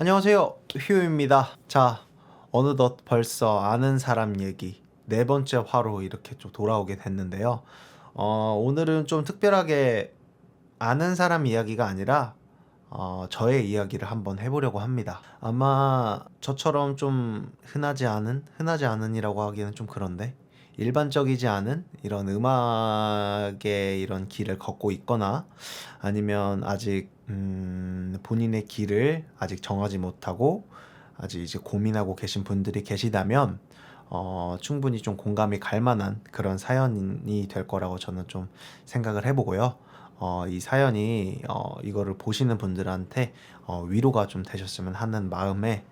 안녕하세요. 휴입니다. 자, 어느덧 벌써 아는 사람 얘기 네 번째 화로 이렇게 좀 돌아오게 됐는데요. 오늘은 좀 특별하게 아는 사람 이야기가 아니라 저의 이야기를 한번 해보려고 합니다. 아마 저처럼 좀 흔하지 않은이라고 하기는 좀 그런데 일반적이지 않은 이런 음악의 이런 길을 걷고 있거나 아니면 아직 본인의 길을 아직 정하지 못하고 아직 이제 고민하고 계신 분들이 계시다면 충분히 좀 공감이 갈 만한 그런 사연이 될 거라고 저는 좀 생각을 해보고요. 이 사연이 이거를 보시는 분들한테 위로가 좀 되셨으면 하는 마음에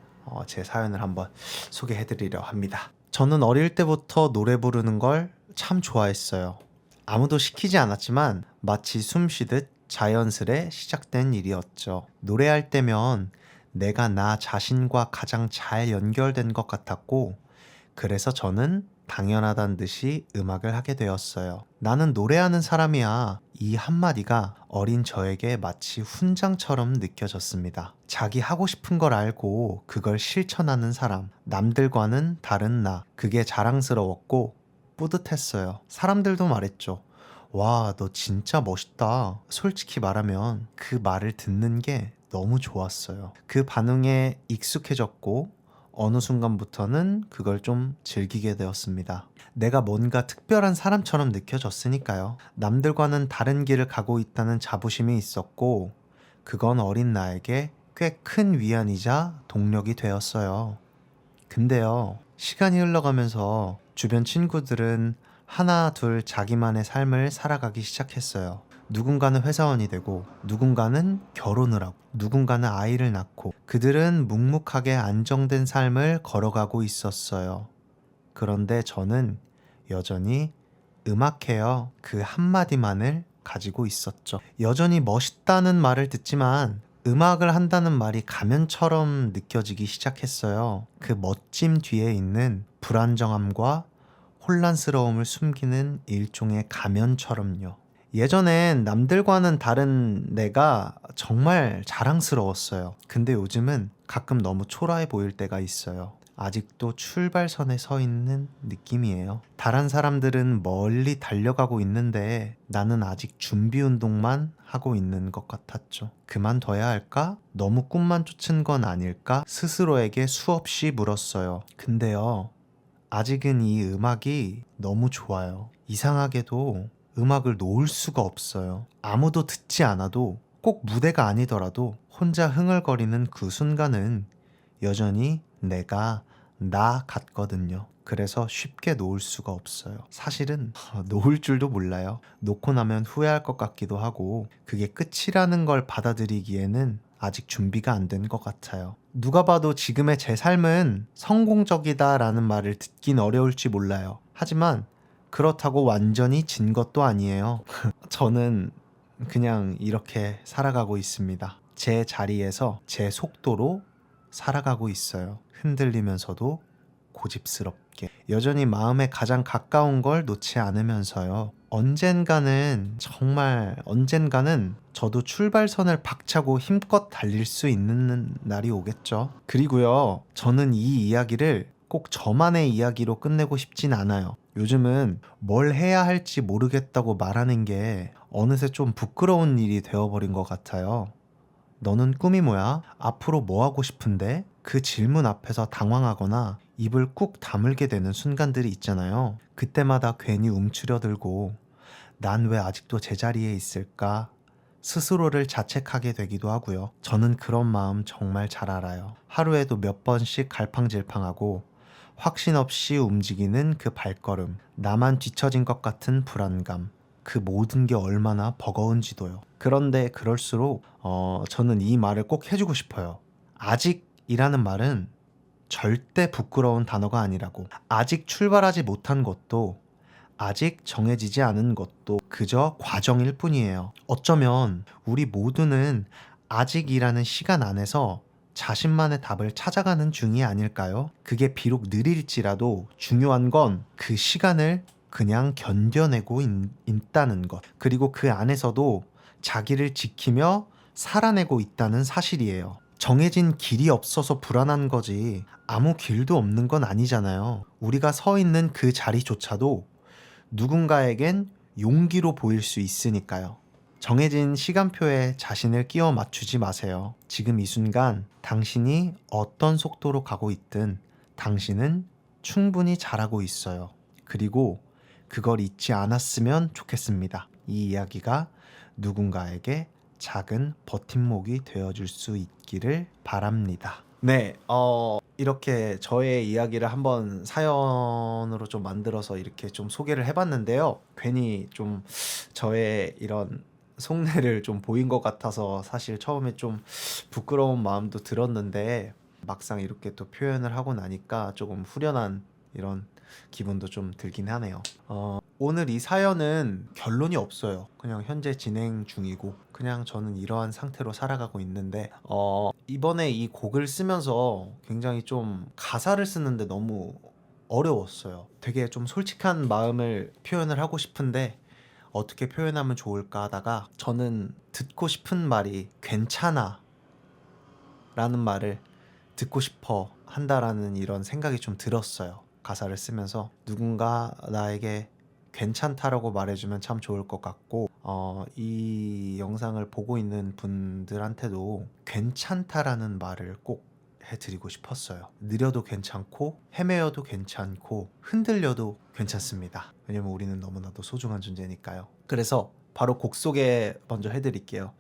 제 사연을 한번 소개해드리려 합니다. 저는 어릴 때부터 노래 부르는 걸 참 좋아했어요. 아무도 시키지 않았지만 마치 숨 쉬듯 자연스레 시작된 일이었죠. 노래할 때면 내가 나 자신과 가장 잘 연결된 것 같았고, 그래서 저는 당연하단 듯이 음악을 하게 되었어요. 나는 노래하는 사람이야. 이 한마디가 어린 저에게 마치 훈장처럼 느껴졌습니다. 자기 하고 싶은 걸 알고 그걸 실천하는 사람. 남들과는 다른 나. 그게 자랑스러웠고 뿌듯했어요. 사람들도 말했죠. 와, 너 진짜 멋있다. 솔직히 말하면 그 말을 듣는 게 너무 좋았어요. 그 반응에 익숙해졌고 어느 순간부터는 그걸 좀 즐기게 되었습니다. 내가 뭔가 특별한 사람처럼 느껴졌으니까요. 남들과는 다른 길을 가고 있다는 자부심이 있었고, 그건 어린 나에게 꽤 큰 위안이자 동력이 되었어요. 근데요, 시간이 흘러가면서 주변 친구들은 하나, 둘 자기만의 삶을 살아가기 시작했어요. 누군가는 회사원이 되고, 누군가는 결혼을 하고, 누군가는 아이를 낳고, 그들은 묵묵하게 안정된 삶을 걸어가고 있었어요. 그런데 저는 여전히 음악해요. 그 한마디만을 가지고 있었죠. 여전히 멋있다는 말을 듣지만 음악을 한다는 말이 가면처럼 느껴지기 시작했어요. 그 멋짐 뒤에 있는 불안정함과 혼란스러움을 숨기는 일종의 가면처럼요. 예전엔 남들과는 다른 내가 정말 자랑스러웠어요. 근데 요즘은 가끔 너무 초라해 보일 때가 있어요. 아직도 출발선에 서 있는 느낌이에요. 다른 사람들은 멀리 달려가고 있는데 나는 아직 준비 운동만 하고 있는 것 같았죠. 그만둬야 할까? 너무 꿈만 쫓은 건 아닐까? 스스로에게 수없이 물었어요. 근데요, 아직은 이 음악이 너무 좋아요. 이상하게도 음악을 놓을 수가 없어요. 아무도 듣지 않아도 꼭 무대가 아니더라도 혼자 흥얼거리는 그 순간은 여전히 내가 나 같거든요. 그래서 쉽게 놓을 수가 없어요. 사실은 놓을 줄도 몰라요. 놓고 나면 후회할 것 같기도 하고 그게 끝이라는 걸 받아들이기에는 아직 준비가 안 된 것 같아요. 누가 봐도 지금의 제 삶은 성공적이다라는 말을 듣긴 어려울지 몰라요. 하지만 그렇다고 완전히 진 것도 아니에요. 저는 그냥 이렇게 살아가고 있습니다. 제 자리에서 제 속도로 살아가고 있어요. 흔들리면서도 고집스럽게. 여전히 마음에 가장 가까운 걸 놓지 않으면서요. 정말 언젠가는 저도 출발선을 박차고 힘껏 달릴 수 있는 날이 오겠죠. 그리고요, 저는 이 이야기를 꼭 저만의 이야기로 끝내고 싶진 않아요. 요즘은 뭘 해야 할지 모르겠다고 말하는 게 어느새 좀 부끄러운 일이 되어버린 것 같아요. 너는 꿈이 뭐야? 앞으로 뭐 하고 싶은데? 그 질문 앞에서 당황하거나 입을 꾹 다물게 되는 순간들이 있잖아요. 그때마다 괜히 움츠려들고 난 왜 아직도 제자리에 있을까? 스스로를 자책하게 되기도 하고요. 저는 그런 마음 정말 잘 알아요. 하루에도 몇 번씩 갈팡질팡하고 확신 없이 움직이는 그 발걸음, 나만 뒤처진 것 같은 불안감, 그 모든 게 얼마나 버거운지도요. 그런데 그럴수록 저는 이 말을 꼭 해주고 싶어요. 아직이라는 말은 절대 부끄러운 단어가 아니라고. 아직 출발하지 못한 것도 아직 정해지지 않은 것도 그저 과정일 뿐이에요. 어쩌면 우리 모두는 아직이라는 시간 안에서 자신만의 답을 찾아가는 중이 아닐까요? 그게 비록 느릴지라도 중요한 건 그 시간을 그냥 견뎌내고 있다는 것. 그리고 그 안에서도 자기를 지키며 살아내고 있다는 사실이에요. 정해진 길이 없어서 불안한 거지 아무 길도 없는 건 아니잖아요. 우리가 서 있는 그 자리조차도 누군가에겐 용기로 보일 수 있으니까요. 정해진 시간표에 자신을 끼워 맞추지 마세요. 지금 이 순간 당신이 어떤 속도로 가고 있든 당신은 충분히 잘하고 있어요. 그리고 그걸 잊지 않았으면 좋겠습니다. 이 이야기가 누군가에게 작은 버팀목이 되어줄 수 있기를 바랍니다. 네, 이렇게 저의 이야기를 한번 사연으로 좀 만들어서 이렇게 좀 소개를 해봤는데요. 괜히 좀 저의 이런 속내를 좀 보인 것 같아서 사실 처음에 좀 부끄러운 마음도 들었는데 막상 이렇게 또 표현을 하고 나니까 조금 후련한 이런 기분도 좀 들긴 하네요. 오늘 이 사연은 결론이 없어요. 그냥 현재 진행 중이고 그냥 저는 이러한 상태로 살아가고 있는데 이번에 이 곡을 쓰면서 굉장히 좀 가사를 쓰는데 너무 어려웠어요. 되게 좀 솔직한 마음을 표현을 하고 싶은데 어떻게 표현하면 좋을까 하다가 저는 듣고 싶은 말이 괜찮아 라는 말을 듣고 싶어 한다라는 이런 생각이 좀 들었어요. 가사를 쓰면서 누군가 나에게 괜찮다라고 말해주면 참 좋을 것 같고 이 영상을 보고 있는 분들한테도 괜찮다라는 말을 꼭 해드리고 싶었어요. 느려도 괜찮고 헤매어도 괜찮고 흔들려도 괜찮습니다. 왜냐면 우리는 너무나도 소중한 존재니까요. 그래서 바로 곡 소개 먼저 해드릴게요.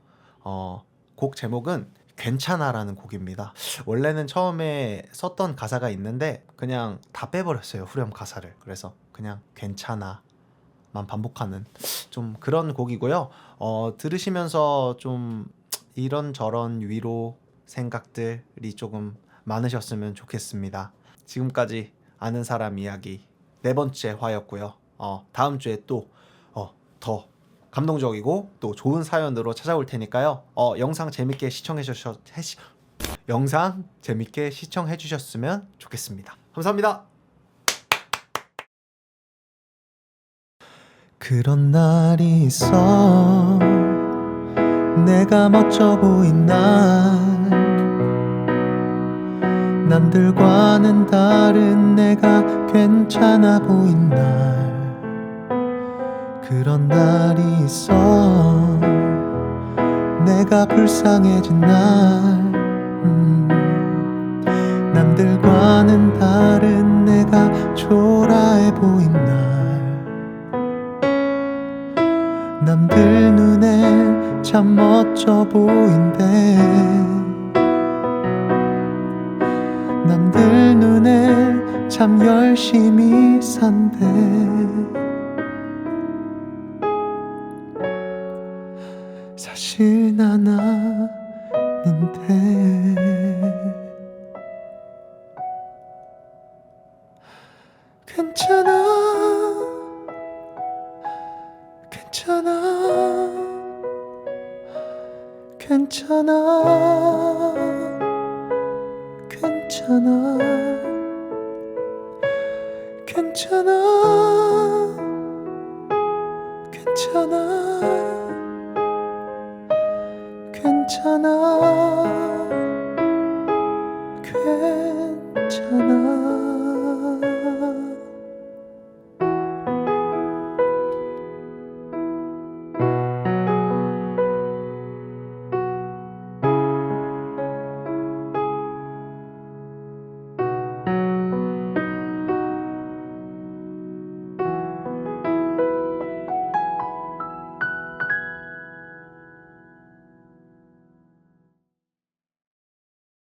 곡 제목은 괜찮아라는 곡입니다. 원래는 처음에 썼던 가사가 있는데 그냥 다 빼버렸어요. 후렴 가사를. 그래서 그냥 괜찮아 만 반복하는 좀 그런 곡이고요. 들으시면서 좀 이런저런 위로 생각들이 조금 많으셨으면 좋겠습니다. 지금까지 아는 사람 이야기 네 번째 화였고요. 다음 주에 또 더 감동적이고 또 좋은 사연으로 찾아올 테니까요. 영상 재밌게 시청해 주셨으면 좋겠습니다. 감사합니다. 그런 날이 있어 내가 멋져 보인 날 남들과는 다른 내가 괜찮아 보인 날 그런 날이 있어 내가 불쌍해진 날 남들과는 다른 내가 초라해 보인 날 남들 눈에 참 멋져 보인대 남들 눈에 참 열심히 산대 사실 난 아는데 괜찮아 괜찮아 괜찮아 괜찮아 괜찮아